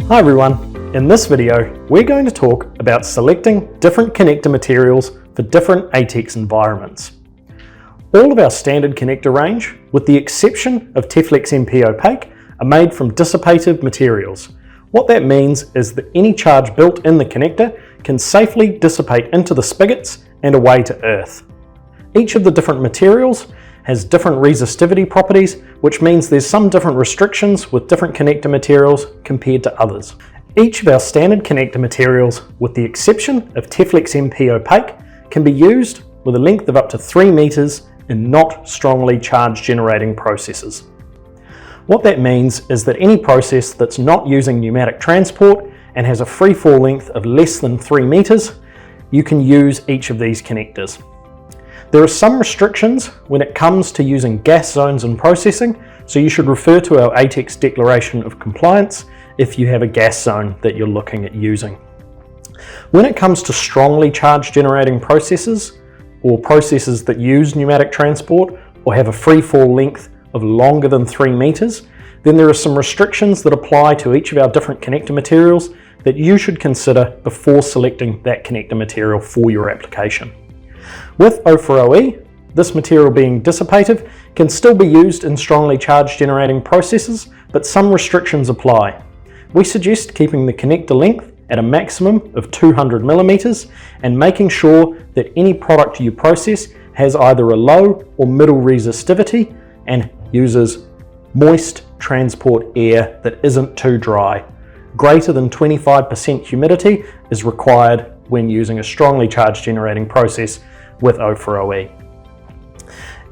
Hi everyone, in this video we're going to talk about selecting different connector materials for different ATEX environments. All of our standard connector range, with the exception of Teflex MP Opaque, are made from dissipative materials. What that means is that any charge built in the connector can safely dissipate into the spigots and away to earth. Each of the different materials has different resistivity properties, which means there's some different restrictions with different connector materials compared to others. Each of our standard connector materials, with the exception of Teflex MP Opaque, can be used with a length of up to 3 meters in not strongly charge generating processes. What that means is that any process that's not using pneumatic transport and has a free fall length of less than 3 meters, you can use each of these connectors. There are some restrictions when it comes to using gas zones and processing, so you should refer to our ATEX Declaration of Compliance if you have a gas zone that you're looking at using. When it comes to strongly charge generating processes, or processes that use pneumatic transport or have a free fall length of longer than 3 meters, then there are some restrictions that apply to each of our different connector materials that you should consider before selecting that connector material for your application. With O4OE, this material being dissipative can still be used in strongly charge generating processes, but some restrictions apply. We suggest keeping the connector length at a maximum of 200 millimeters and making sure that any product you process has either a low or middle resistivity and uses moist transport air that isn't too dry. Greater than 25% humidity is required when using a strongly charge generating process with O4OE.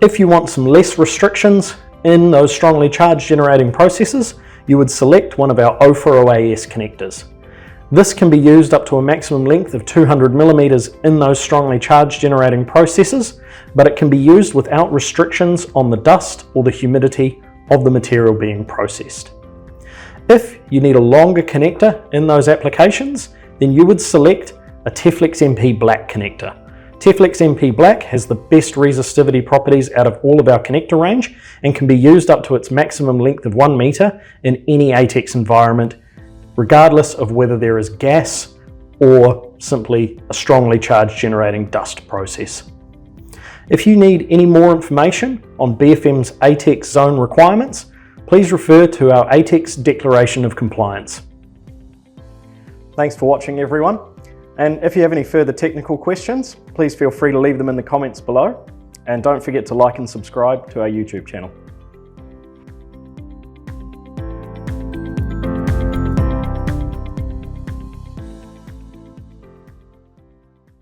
If you want some less restrictions in those strongly charge generating processes, you would select one of our O4OAS connectors. This can be used up to a maximum length of 200 millimeters in those strongly charge generating processes, but it can be used without restrictions on the dust or the humidity of the material being processed. If you need a longer connector in those applications, then you would select a Teflex MP Black connector. Teflex MP Black has the best resistivity properties out of all of our connector range and can be used up to its maximum length of 1 meter in any ATEX environment, regardless of whether there is gas or simply a strongly charged generating dust process. If you need any more information on BFM's ATEX zone requirements, please refer to our ATEX Declaration of Compliance. Thanks for watching everyone. And if you have any further technical questions, please feel free to leave them in the comments below. And don't forget to like and subscribe to our YouTube channel.